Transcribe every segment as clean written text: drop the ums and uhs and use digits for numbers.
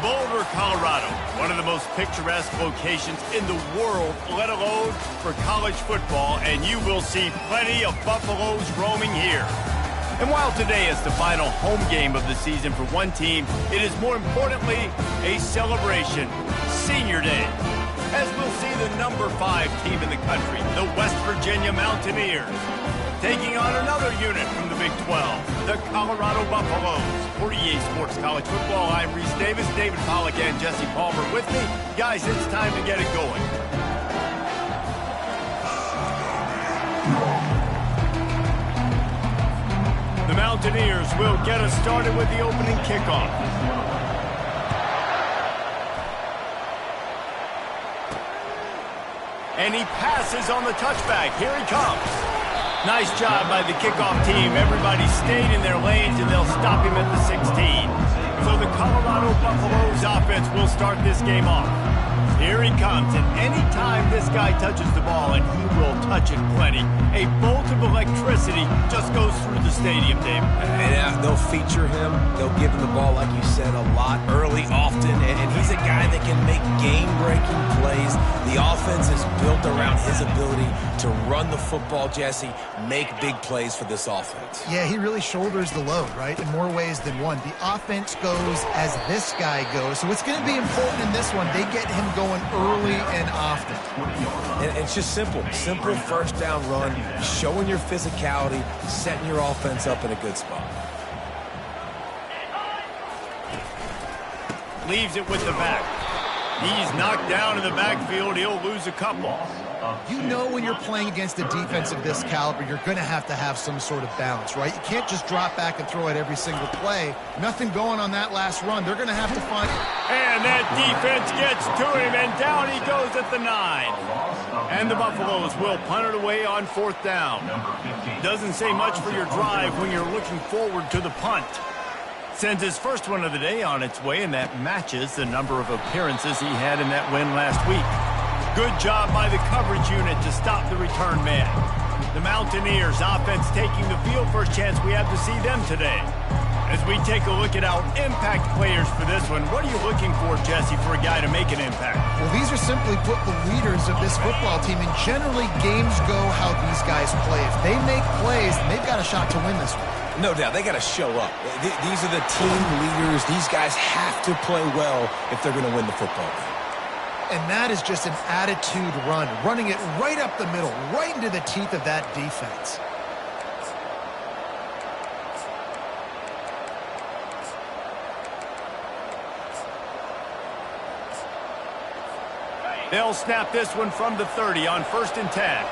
Boulder, Colorado, one of the most picturesque locations in the world, let alone for college football, and you will see plenty of Buffaloes roaming here. And while today is the final home game of the season for one team, it is more importantly a celebration, Senior Day, as we'll see the number 5 team in the country, the West Virginia Mountaineers, taking on another unit from the Big 12, the Colorado Buffaloes. For EA Sports College Football, I'm Reese Davis, David Pollack, and Jesse Palmer with me. Guys, it's time to get it going. The Mountaineers will get us started with the opening kickoff. And he passes on the touchback. Here he comes. Nice job by the kickoff team. Everybody stayed in their lanes, and they'll stop him at the 16. So the Colorado Buffaloes offense will start this game off. Here he comes, and any time this guy touches the ball, and he will touch it plenty, a bolt of electricity just goes through the stadium, Dave. And they'll feature him. They'll give him the ball, like you said, a lot, early, often, and he's a guy that can make game-breaking plays. The offense is built around his ability to run the football, Jesse, make big plays for this offense. Yeah, he really shoulders the load, right, in more ways than one. The offense goes as this guy goes, so it's going to be important in this one. They get him going early and often. And it's just simple first down run, showing your physicality, setting your offense up in a good spot. Leaves it with the back. He's knocked down in the backfield. He'll lose a couple. You know when you're playing against a defense of this caliber, you're going to have some sort of balance, right? You can't just drop back and throw it every single play. Nothing going on that last run. They're going to have to find... And that defense gets to him, and down he goes at the 9. And the Buffaloes will punt it away on 4th down. Doesn't say much for your drive when you're looking forward to the punt. Sends his first one of the day on its way, and that matches the number of appearances he had in that win last week. Good job by the coverage unit to stop the return man. The Mountaineers offense taking the field. First chance we have to see them today. As we take a look at our impact players for this one, what are you looking for, Jesse, for a guy to make an impact? Well, these are simply put the leaders of this football team, and generally games go how these guys play. If they make plays, then they've got a shot to win this one. No doubt, they got to show up. These are the team leaders. These guys have to play well if they're going to win the football game. And that is just an attitude run, running it right up the middle, right into the teeth of that defense. They'll snap this one from the 30 on 1st and 10.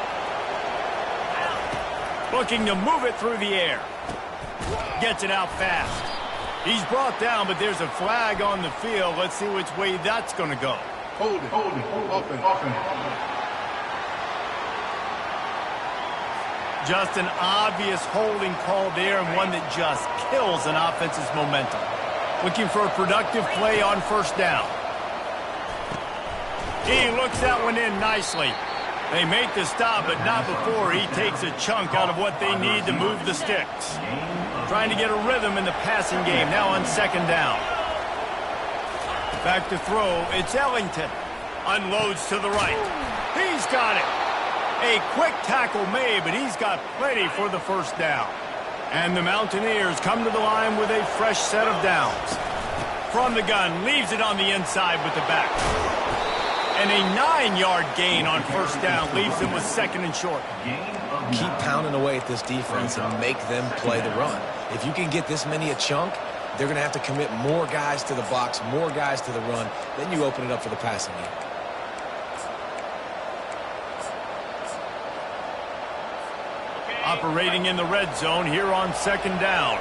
Looking to move it through the air. Gets it out fast. He's brought down, but there's a flag on the field. Let's see which way that's going to go. Hold it. Offense. Just an obvious holding call there, and one that just kills an offense's momentum. Looking for a productive play on 1st down. He looks that one in nicely. They make the stop, but not before he takes a chunk out of what they need to move the sticks. Trying to get a rhythm in the passing game, now on 2nd down. Back to throw, it's Ellington. Unloads to the right. He's got it. A quick tackle made, but he's got plenty for the 1st down. And the Mountaineers come to the line with a fresh set of downs. From the gun, leaves it on the inside with the back. And a 9-yard gain on 1st down leaves them with 2nd and short. Keep pounding away at this defense and make them play the run. If you can get this many a chunk, they're going to have to commit more guys to the box, more guys to the run. Then you open it up for the passing game. Operating in the red zone here on 2nd down.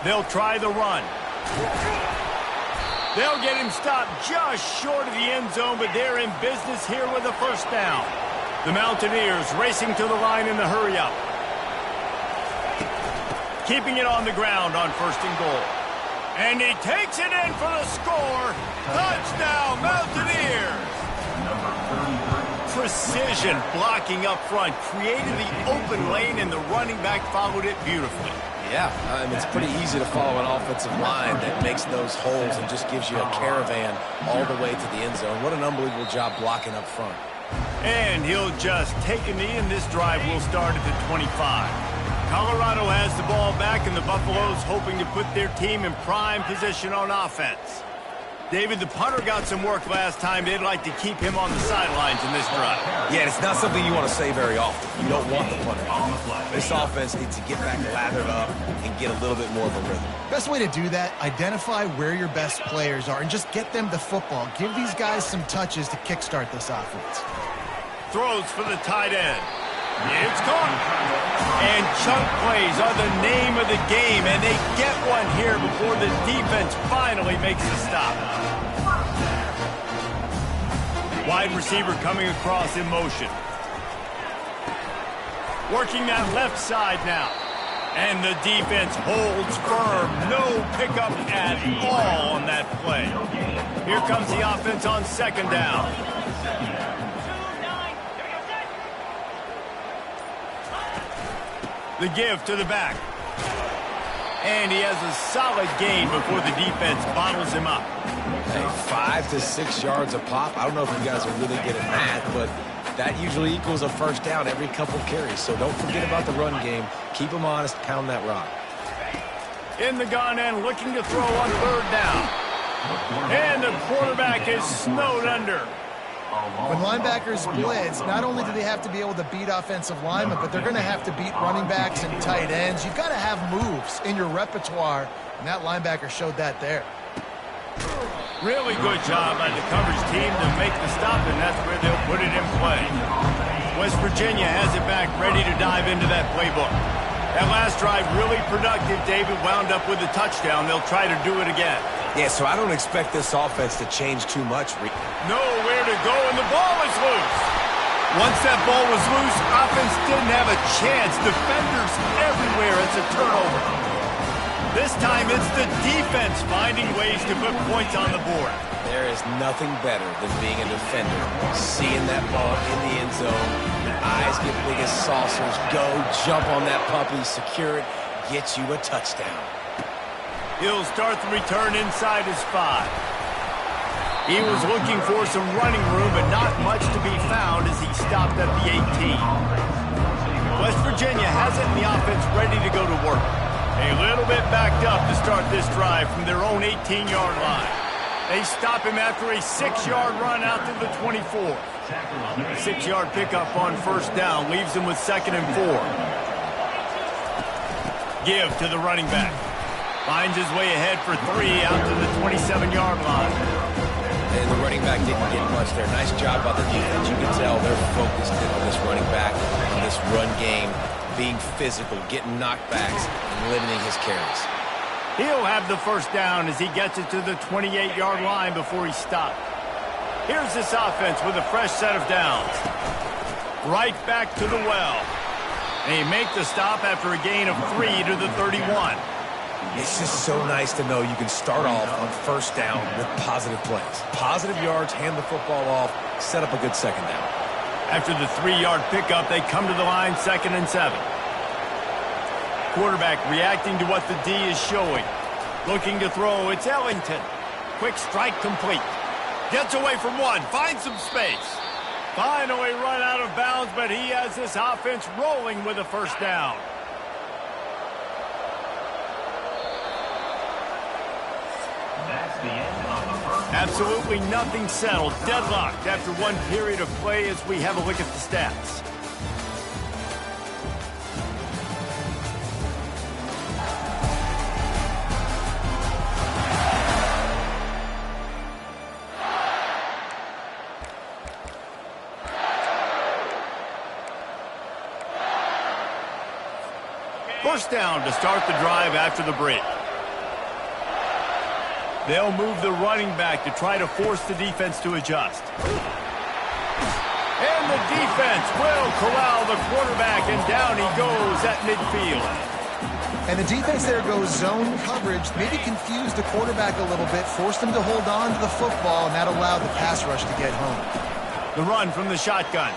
They'll try the run. They'll get him stopped just short of the end zone, but they're in business here with a 1st down. The Mountaineers racing to the line in the hurry-up. Keeping it on the ground on 1st and goal. And he takes it in for the score. Touchdown, Mountaineers! Precision blocking up front created the open lane, and the running back followed it beautifully. Yeah, it's pretty easy to follow an offensive line that makes those holes and just gives you a caravan all the way to the end zone. What an unbelievable job blocking up front. And he'll just take a knee, and this drive will start at the 25. Colorado has the ball back, and the Buffaloes hoping to put their team in prime position on offense. David, the punter got some work last time. They'd like to keep him on the sidelines in this drive. Yeah, it's not something you want to say very often. You don't want the punter. This offense needs to get back lathered up and get a little bit more of a rhythm. Best way to do that, identify where your best players are and just get them the football. Give these guys some touches to kickstart this offense. Throws for the tight end. It's caught. And chunk plays are the name of the game, and they get one here before the defense finally makes a stop. Wide receiver coming across in motion. Working that left side now. And the defense holds firm. No pickup at all on that play. Here comes the offense on second down. The give to the back. And he has a solid gain before the defense bottles him up. Hey, 5 to 6 yards a pop. I don't know if you guys are really good at math, but that usually equals a first down every couple carries. So don't forget about the run game. Keep them honest. Pound that rock. In the gun and looking to throw on third down. And the quarterback is snowed under. When linebackers blitz, not only do they have to be able to beat offensive linemen, but they're going to have to beat running backs and tight ends. You've got to have moves in your repertoire, and that linebacker showed that there. Really good job by the coverage team to make the stop, and that's where they'll put it in play. West Virginia has it back, ready to dive into that playbook. That last drive really productive. David wound up with a touchdown. They'll try to do it again. Yeah, so I don't expect this offense to change too much. Nowhere to go, and the ball is loose. Once that ball was loose, offense didn't have a chance. Defenders everywhere. It's a turnover. This time, it's the defense finding ways to put points on the board. There is nothing better than being a defender. Seeing that ball in the end zone, your eyes get big as saucers. Go, jump on that puppy, secure it, get you a touchdown. He'll start the return inside his 5. He was looking for some running room, but not much to be found as he stopped at the 18. West Virginia has it in the offense ready to go to work. A little bit backed up to start this drive from their own 18-yard line. They stop him after a 6-yard run out to the 24. 6-yard pickup on first down leaves him with 2nd and 4. Give to the running back. Finds his way ahead for 3 out to the 27-yard line. And the running back didn't get much there. Nice job by the defense. You can tell they're focused in on this running back, on this run game, being physical, getting knockbacks, and limiting his carries. He'll have the first down as he gets it to the 28-yard line before he stopped. Here's this offense with a fresh set of downs. Right back to the well. They make the stop after a gain of 3 to the 31. It's just so nice to know you can start off on first down with positive plays. Positive yards, hand the football off, set up a good second down. After the 3-yard pickup, they come to the line 2nd and 7. Quarterback reacting to what the D is showing. Looking to throw, it's Ellington. Quick strike complete. Gets away from one, finds some space. Finally run out of bounds, but he has this offense rolling with a first down. Absolutely nothing settled. Deadlocked after one period of play as we have a look at the stats. First down to start the drive after the break. They'll move the running back to try to force the defense to adjust. And the defense will corral the quarterback, and down he goes at midfield. And the defense there goes zone coverage, maybe confused the quarterback a little bit, forced him to hold on to the football, and that allowed the pass rush to get home. The run from the shotgun.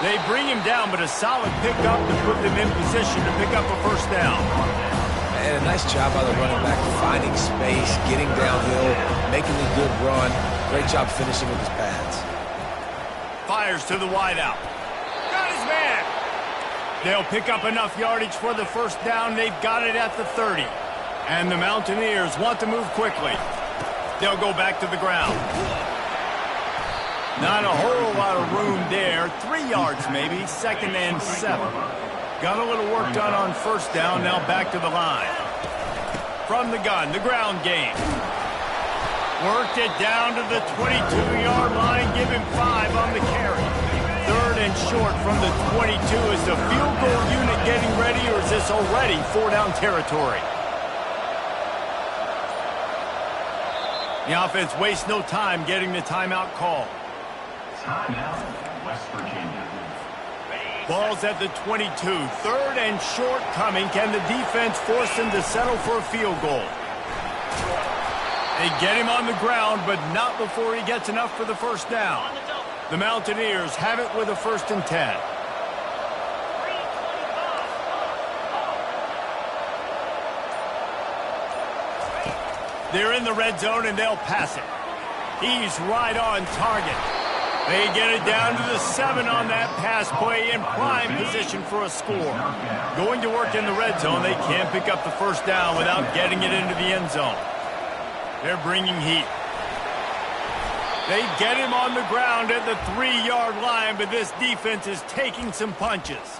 They bring him down, but a solid pickup to put them in position to pick up a first down. Nice job by the running back, finding space, getting downhill, making a good run. Great job finishing with his pads. Fires to the wideout. Got his man. They'll pick up enough yardage for the first down. They've got it at the 30. And the Mountaineers want to move quickly. They'll go back to the ground. Not a whole lot of room there. 3 yards maybe, 2nd and 7. Got a little work done on first down, now back to the line. From the gun, the ground game. Worked it down to the 22-yard line, give him 5 on the carry. 3rd and short from the 22. Is the field goal unit getting ready, or is this already 4-down territory? The offense wastes no time getting the timeout call. Timeout, West Virginia. Ball's at the 22. 3rd and short coming. Can the defense force him to settle for a field goal? They get him on the ground, but not before he gets enough for the first down. The Mountaineers have it with a 1st and 10. They're in the red zone, and they'll pass it. He's right on target. They get it down to the 7 on that pass play, in prime position for a score. Going to work in the red zone, they can't pick up the first down without getting it into the end zone. They're bringing heat. They get him on the ground at the 3-yard line, but this defense is taking some punches.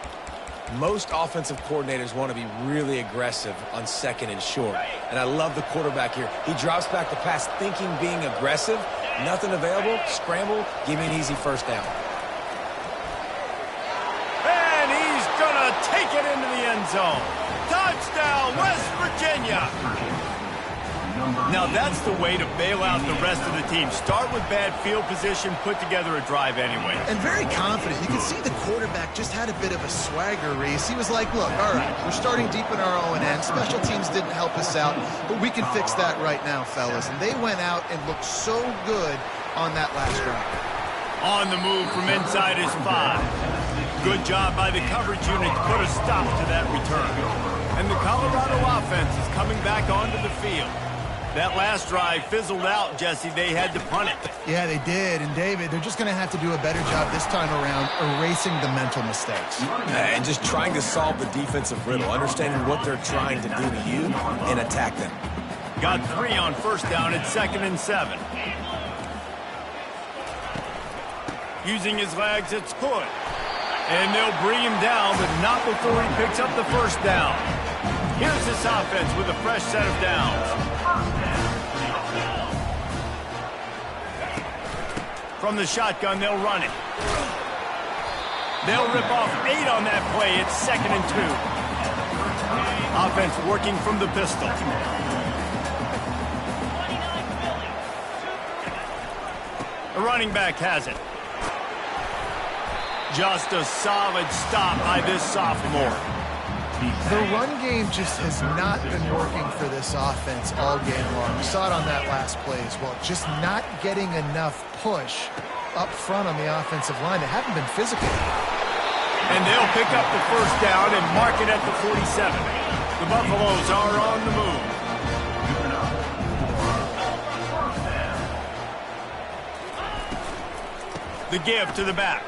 Most offensive coordinators want to be really aggressive on 2nd and short. And I love the quarterback here. He drops back the pass thinking being aggressive. Nothing available, scramble, give me an easy first down. And he's going to take it into the end zone. Touchdown, West Virginia. Now that's the way to bail out the rest of the team. Start with bad field position, put together a drive anyway. And very confident. You can see the quarterback just had a bit of a swagger, Reese. He was like, look, all right, we're starting deep in our own end. Special teams didn't help us out, but we can fix that right now, fellas. And they went out and looked so good on that last drive. On the move from inside his 5. Good job by the coverage unit to put a stop to that return. And the Colorado offense is coming back onto the field. That last drive fizzled out, Jesse. They had to punt it. Yeah, they did. And, David, they're just going to have to do a better job this time around erasing the mental mistakes. And just trying to solve the defensive riddle, understanding what they're trying to do to you and attack them. Got 3 on first down at 2nd and 7. Using his legs, it's good. And they'll bring him down, but not before he picks up the first down. Here's this offense with a fresh set of downs. From the shotgun, they'll run it. They'll rip off 8 on that play. It's 2nd and 2. Offense working from the pistol. The running back has it. Just a solid stop by this sophomore. The run game just has not been working for this offense all game long. We saw it on that last play as well. Just not getting enough push up front on the offensive line. They haven't been physical. And they'll pick up the first down and mark it at the 47. The Buffaloes are on the move. The give to the back.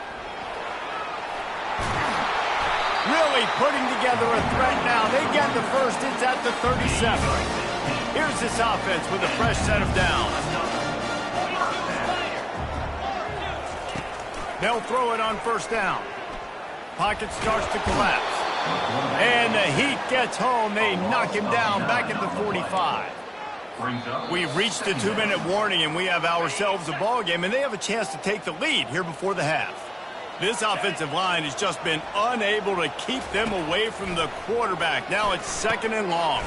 Really putting together a threat now. They get the first. It's at the 37. Here's this offense with a fresh set of downs. They'll throw it on first down. Pocket starts to collapse. And the heat gets home. They knock him down back at the 45. We've reached the 2-minute warning, and we have ourselves a ball game, and they have a chance to take the lead here before the half. This offensive line has just been unable to keep them away from the quarterback. Now it's 2nd and long.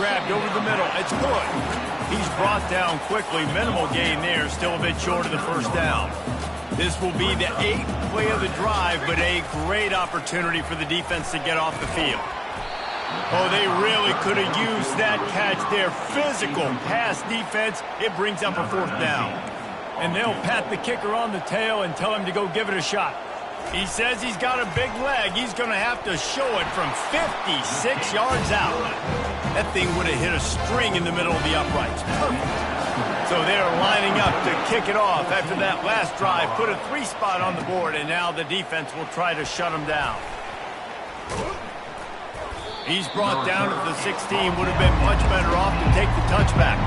Grabbed over the middle. It's good. He's brought down quickly. Minimal gain there. Still a bit short of the first down. This will be the 8th play of the drive, but a great opportunity for the defense to get off the field. Oh, they really could have used that catch there. Physical pass defense. It brings up a 4th down. And they'll pat the kicker on the tail and tell him to go give it a shot. He says he's got a big leg. He's going to have to show it from 56 yards out. That thing would have hit a string in the middle of the uprights. Perfect. So they're lining up to kick it off after that last drive. Put a 3 spot on the board, and now the defense will try to shut him down. He's brought down at the 16. Would have been much better off to take the touchback.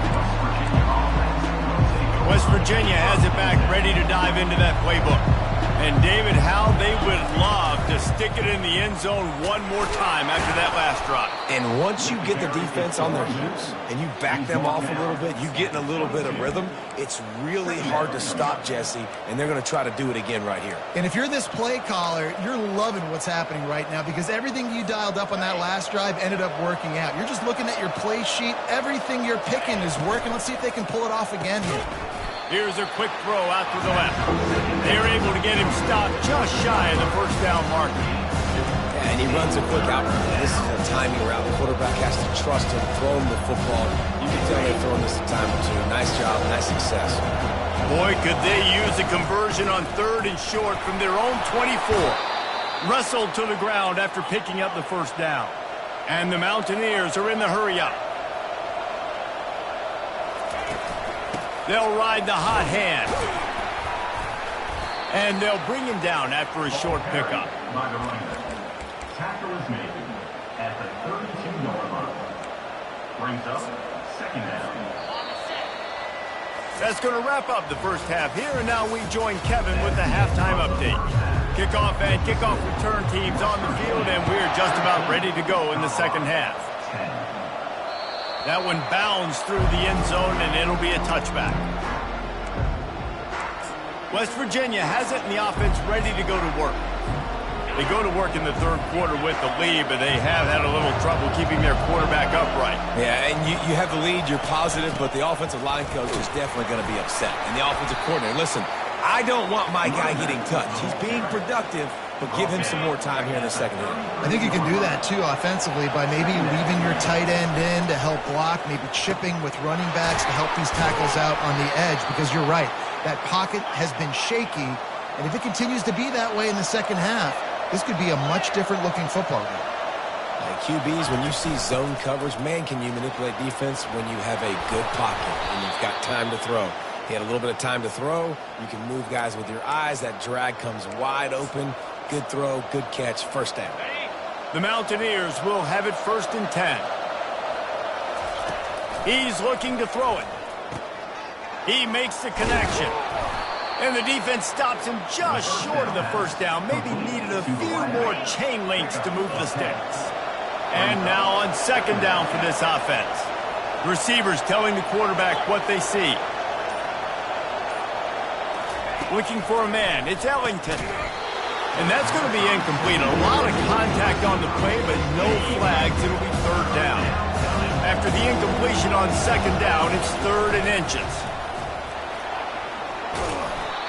West Virginia has it back, ready to dive into that playbook. And David, how they would love to stick it in the end zone one more time after that last drive. And once you get the defense on their heels and you back them off a little bit, you get in a little bit of rhythm, it's really hard to stop, Jesse, and they're going to try to do it again right here. And if you're this play caller, you're loving what's happening right now because everything you dialed up on that last drive ended up working out. You're just looking at your play sheet. Everything you're picking is working. Let's see if they can pull it off again here. Here's a quick throw out to the left. They're able to get him stopped just shy of the first down marker. Yeah, and he runs a quick out. This is a timing route. The quarterback has to trust him, throw him the football. You can tell they're throwing this a time or two. Nice job, nice success. Boy, could they use a conversion on 3rd and short from their own 24. Wrestled to the ground after picking up the first down. And the Mountaineers are in the hurry-up. They'll ride the hot hand. And they'll bring him down after a short pickup. Tackle is made at the 32-yard line. Brings up 2nd down. That's going to wrap up the first half here, and now we join Kevin with the halftime update. Kickoff and kickoff return teams on the field, and we're just about ready to go in the second half. That one bounds through the end zone, and it'll be a touchback. West Virginia has it, and the offense ready to go to work. They go to work in the 3rd quarter with the lead, but they have had a little trouble keeping their quarterback upright. Yeah, and you have the lead, you're positive, but the offensive line coach is definitely going to be upset. And the offensive coordinator, listen, I don't want my guy getting touched. He's being productive, but give him some more time here in the second half. I think you can do that, too, offensively, by maybe leaving your tight end in to help block, maybe chipping with running backs to help these tackles out on the edge, because you're right. That pocket has been shaky, and if it continues to be that way in the second half, this could be a much different-looking football game. QBs, when you see zone coverage, man, can you manipulate defense when you have a good pocket and you've got time to throw. He had a little bit of time to throw. You can move guys with your eyes. That drag comes wide open. Good throw, good catch, first down. The Mountaineers will have it 1st and 10. He's looking to throw it. He makes the connection. And the defense stops him just short of the first down. Maybe needed a few more chain links to move the sticks. And now on 2nd down for this offense. Receivers telling the quarterback what they see. Looking for a man. It's Ellington. And that's going to be incomplete. A lot of contact on the play, but no flags. It'll be 3rd down. After the incompletion on 2nd down, it's 3rd and inches.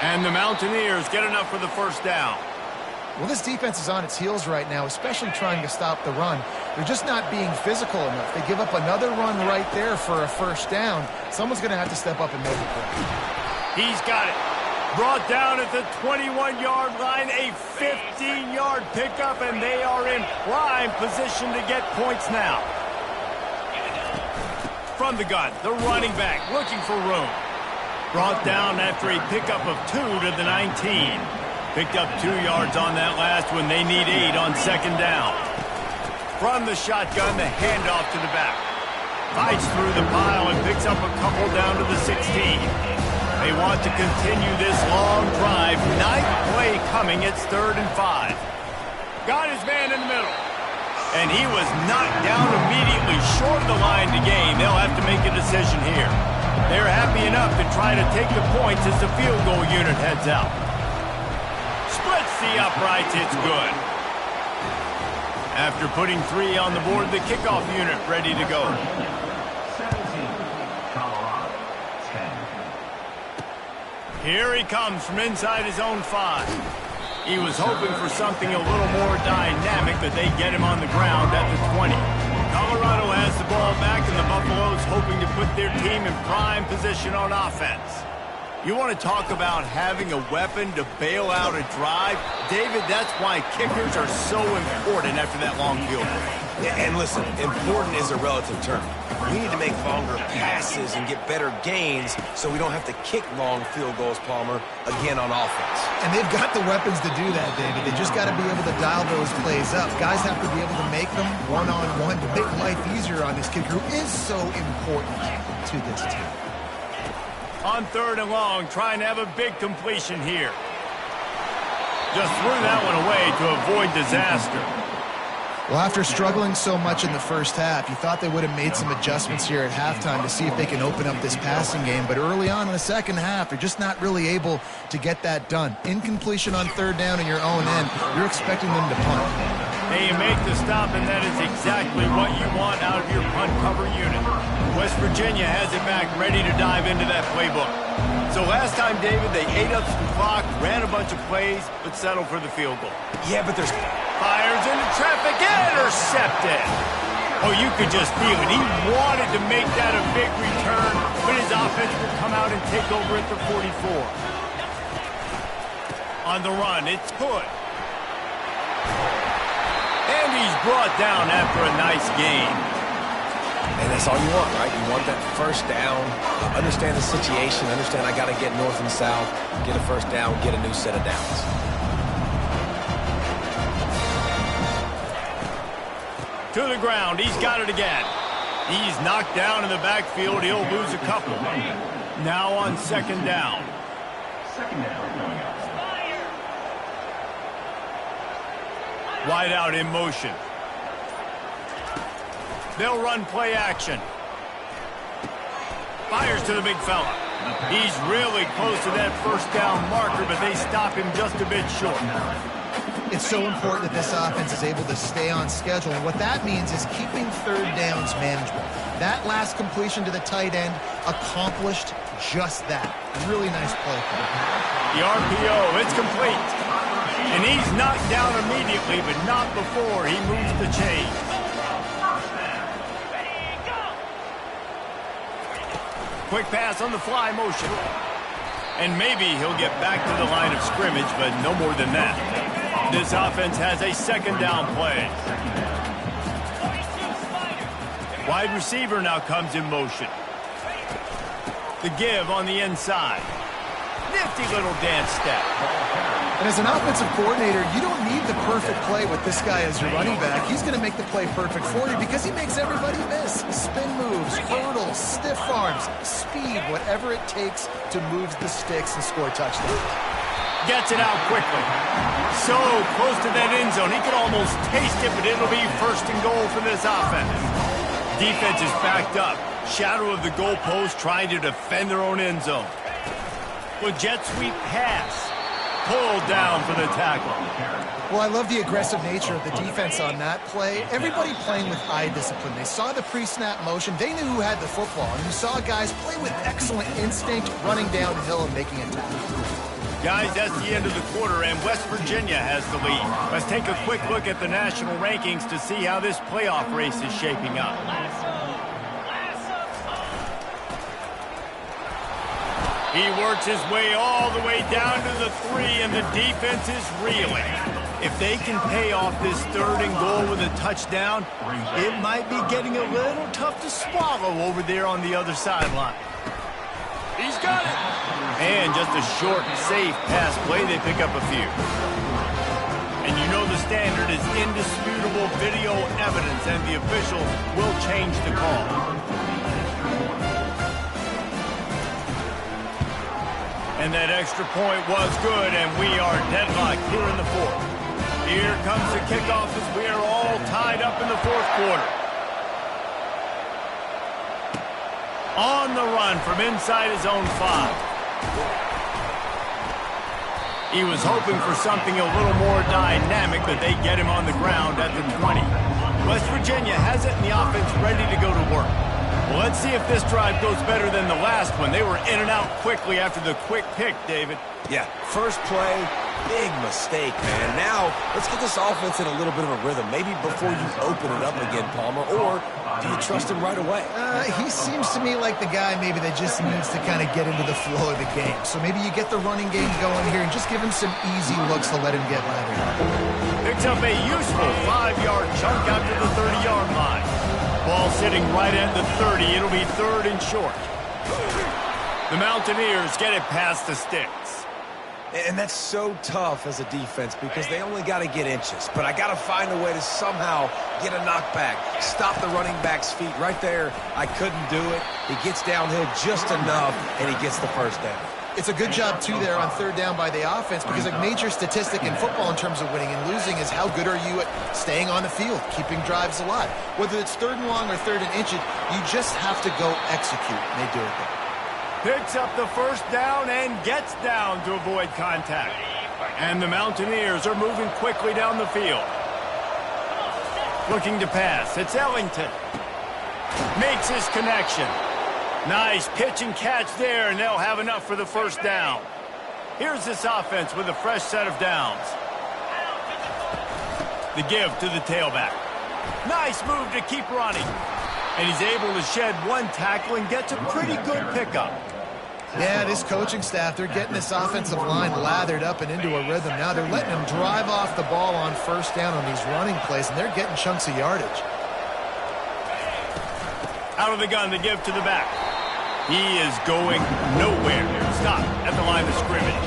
And the Mountaineers get enough for the first down. Well, this defense is on its heels right now, especially trying to stop the run. They're just not being physical enough. They give up another run right there for a first down. Someone's going to have to step up and make it play. He's got it. Brought down at the 21-yard line, a 15-yard pickup, and they are in prime position to get points now. From the gun, the running back looking for room. Brought down after a pickup of 2 to the 19. Picked up 2 yards on that last one. They need 8 on 2nd down. From the shotgun, the handoff to the back. Fights through the pile and picks up a couple down to the 16. They want to continue this long drive. 9th play coming. It's 3rd and 5. Got his man in the middle. And he was knocked down immediately short of the line to gain. They'll have to make a decision here. They're happy enough to try to take the points as the field goal unit heads out. Splits the uprights. It's good. After putting 3 on the board, the kickoff unit ready to go. 17, Colorado, 10. Here he comes from inside his own 5. He was hoping for something a little more dynamic, but they get him on the ground at the 20. Colorado has the ball back, and the Buffaloes hoping to put their team in prime position on offense. You want to talk about having a weapon to bail out a drive? David, that's why kickers are so important after that long field goal. And listen, important is a relative term. We need to make longer passes and get better gains so we don't have to kick long field goals, Palmer, again on offense. And they've got the weapons to do that, David. They just got to be able to dial those plays up. Guys have to be able to make them one-on-one to make life easier on this kicker who is so important to this team. On 3rd and long, trying to have a big completion here. Just threw that one away to avoid disaster. Well, after struggling so much in the first half, you thought they would have made some adjustments here at halftime to see if they can open up this passing game. But early on in the second half, they're just not really able to get that done. Incompletion on 3rd down in your own end, you're expecting them to punt. They make the stop, and that is exactly what you want out of your punt cover unit. West Virginia has it back, ready to dive into that playbook. So last time, David, they ate up some clock, ran a bunch of plays, but settled for the field goal. Yeah, but there's... Fires into traffic, intercepted. Oh, you could just feel it. He wanted to make that a big return, but his offense will come out and take over at the 44. On the run, it's Hood. And he's brought down after a nice gain. And that's all you want, right? You want that first down, understand the situation, understand I got to get north and south, get a first down, get a new set of downs. To the ground, he's got it again. He's knocked down in the backfield, he'll lose a couple. Now on 2nd down. Second down going up. Wide out in motion. They'll run play action. Fires to the big fella. He's really close to that first down marker, but they stop him just a bit short. It's so important that this offense is able to stay on schedule. And what that means is keeping 3rd downs manageable. That last completion to the tight end accomplished just that. Really nice play. The RPO, it's complete. And he's knocked down immediately, but not before he moves the chain. Quick pass on the fly motion. And maybe he'll get back to the line of scrimmage, but no more than that. This offense has a 2nd down play. Wide receiver now comes in motion. The give on the inside. Nifty little dance step. And as an offensive coordinator, you don't need the perfect play with this guy as your running back. He's going to make the play perfect for you because he makes everybody miss. Spin moves, hurdles, stiff arms, speed, whatever it takes to move the sticks and score touchdowns. Gets it out quickly. So close to that end zone, he could almost taste it, but it'll be 1st and goal for this offense. Defense is backed up. Shadow of the goalpost trying to defend their own end zone. With jet sweep pass. Pulled down for the tackle. Well, I love the aggressive nature of the defense on that play. Everybody playing with eye discipline. They saw the pre-snap motion. They knew who had the football. And you saw guys play with excellent instinct, running downhill and making a tackle. Guys, that's the end of the quarter, and West Virginia has the lead. Let's take a quick look at the national rankings to see how this playoff race is shaping up. He works his way all the way down to the 3, and the defense is reeling. If they can pay off this 3rd and goal with a touchdown, it might be getting a little tough to swallow over there on the other sideline. He's got it. And just a short, safe pass play, they pick up a few. And you know the standard is indisputable video evidence, and the officials will change the call. And that extra point was good, and we are deadlocked here in the 4th. Here comes the kickoff as we are all tied up in the 4th quarter. On the run from inside his own 5. He was hoping for something a little more dynamic, but they get him on the ground at the 20. West Virginia has it in the offense ready to go to work. Well, let's see if this drive goes better than the last one. They were in and out quickly after the quick pick, David. Yeah, first play, Big mistake, man. Now, let's get this offense in a little bit of a rhythm. Maybe before you open it up again, Palmer, or do you trust him right away? He seems to me like the guy maybe that just needs to kind of get into the flow of the game. So maybe you get the running game going here and just give him some easy looks to let him get lathered up. Picks up a useful 5-yard chunk out to the 30-yard line. Ball sitting right at the 30. It'll be 3rd and short. The Mountaineers get it past the sticks. And that's so tough as a defense because they only got to get inches. But I got to find a way to somehow get a knockback, stop the running back's feet. Right there, I couldn't do it. He gets downhill just enough, and he gets the first down. It's a good job, too, there on 3rd down by the offense because a major statistic in football in terms of winning and losing is how good are you at staying on the field, keeping drives alive. Whether it's 3rd and long or 3rd and inches, you just have to go execute, and they do it there. Picks up the first down and gets down to avoid contact. And the Mountaineers are moving quickly down the field. Looking to pass. It's Ellington. Makes his connection. Nice pitch and catch there, and they'll have enough for the first down. Here's this offense with a fresh set of downs. The give to the tailback. Nice move to keep running. And he's able to shed one tackle and gets a pretty good pickup. Yeah, this coaching staff, they're getting this offensive line lathered up and into a rhythm. Now they're letting them drive off the ball on first down on these running plays, and they're getting chunks of yardage. Out of the gun, the give to the back. He is going nowhere. Stop at the line of scrimmage.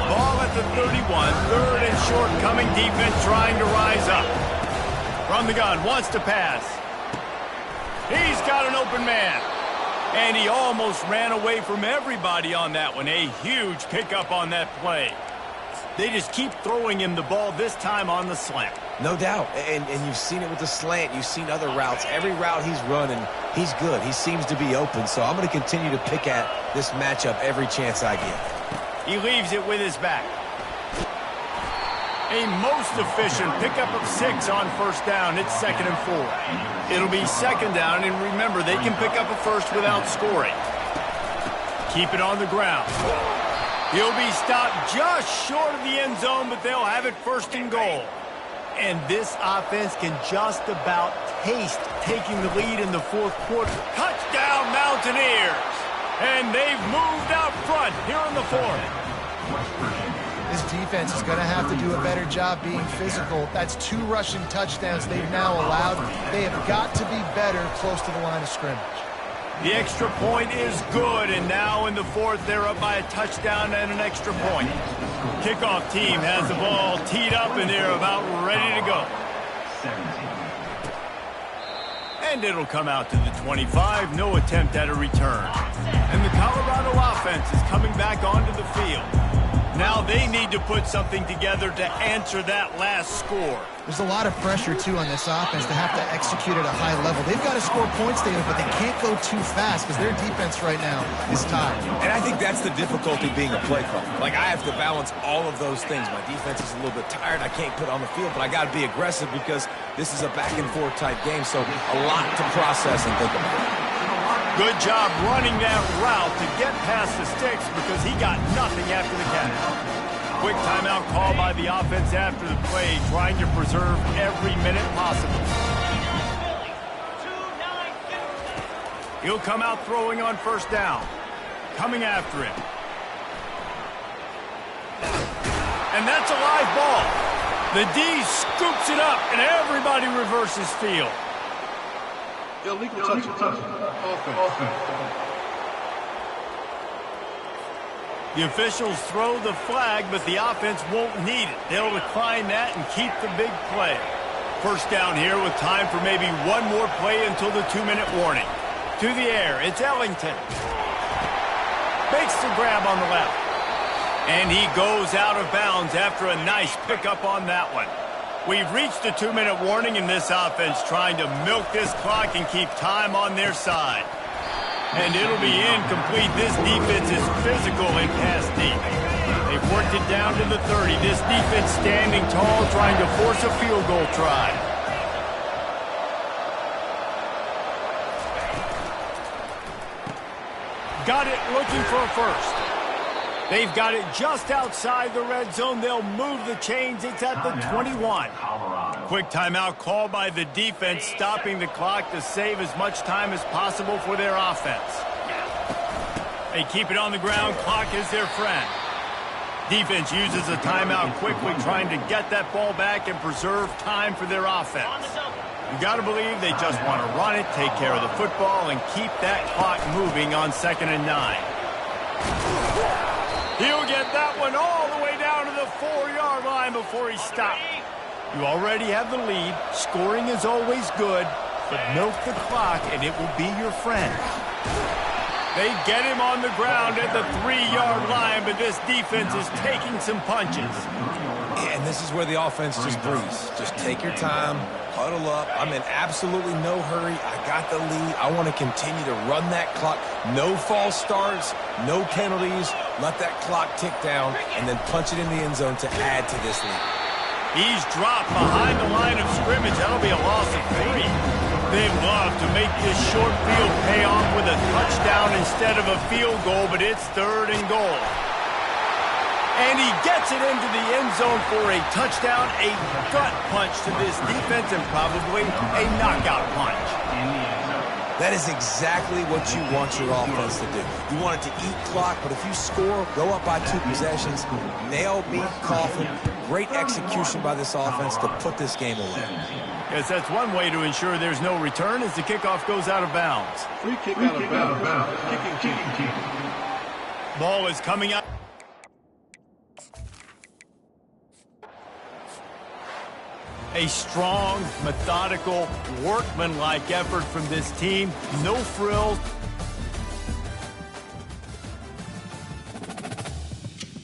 Ball at the 31, 3rd and short, coming defense trying to rise up. From the gun, wants to pass. He's got an open man. And he almost ran away from everybody on that one. A huge pickup on that play. They just keep throwing him the ball, this time on the slant. No doubt. And you've seen it with the slant. You've seen other routes. Every route he's running, he's good. He seems to be open. So I'm going to continue to pick at this matchup every chance I get. He leaves it with his back. A most efficient pickup of 6 on first down. It's 2nd and 4. It'll be 2nd down, and remember, they can pick up a first without scoring. Keep it on the ground. He'll be stopped just short of the end zone, but they'll have it 1st and goal. And this offense can just about taste taking the lead in the 4th quarter. Touchdown, Mountaineers! And they've moved out front here in the 4th. This defense is going to have to do a better job being physical. That's 2 rushing touchdowns they've now allowed. They have got to be better close to the line of scrimmage. The extra point is good, and now in the 4th, they're up by a touchdown and an extra point. Kickoff team has the ball teed up, and they're about ready to go. And it'll come out to the 25, no attempt at a return. And the Colorado offense is coming back onto the field. Now they need to put something together to answer that last score. There's a lot of pressure, too, on this offense to have to execute at a high level. They've got to score points together, but they can't go too fast because their defense right now is tired. And I think that's the difficulty being a play caller. Like, I have to balance all of those things. My defense is a little bit tired. I can't put on the field, but I got to be aggressive because this is a back-and-forth type game, so a lot to process and think about. Good job running that route to get past the sticks because he got nothing after the catch. Quick timeout call by the offense after the play, trying to preserve every minute possible. He'll come out throwing on first down. Coming after him. And that's a live ball. The D scoops it up, and everybody reverses field. Illegal touch. Offense. The officials throw the flag, but the offense won't need it. They'll decline that and keep the big play. First down here with time for maybe one more play until the 2-minute warning. To the air, it's Ellington. Makes the grab on the left. And he goes out of bounds after a nice pickup on that one. We've reached the 2-minute warning, and this offense trying to milk this clock and keep time on their side. And it'll be incomplete. This defense is physical and pass deep. They've worked it down to the 30. This defense standing tall, trying to force a field goal try. Got it, looking for a first. They've got it just outside the red zone. They'll move the chains. It's at the 21. Quick timeout called by the defense, stopping the clock to save as much time as possible for their offense. They keep it on the ground. Clock is their friend. Defense uses a timeout quickly, trying to get that ball back and preserve time for their offense. You got to believe they just want to run it, take care of the football, and keep that clock moving on 2nd and 9. He'll get that one all the way down to the 4-yard line before he stopped. You already have the lead. Scoring is always good, but milk the clock and it will be your friend. They get him on the ground at the 3-yard line, but this defense is taking some punches. And this is where the offense just breathes. Just take your time, huddle up. I'm in absolutely no hurry. I got the lead. I want to continue to run that clock. No false starts, no penalties. Let that clock tick down, and then punch it in the end zone to add to this lead. He's dropped behind the line of scrimmage. That'll be a loss of 3. They'd love to make this short field pay off with a touchdown instead of a field goal, but it's 3rd and goal. And he gets it into the end zone for a touchdown, a gut punch to this defense, and probably a knockout punch. That is exactly what you want your offense to do. You want it to eat clock, but if you score, go up by 2 possessions, nail beat Coffin. Great execution by this offense to put this game away. Yes, that's one way to ensure there's no return as the kickoff goes out of bounds. Free kick out of bounds. Kicking team. Ball is coming out. A strong, methodical, workmanlike effort from this team. No frills,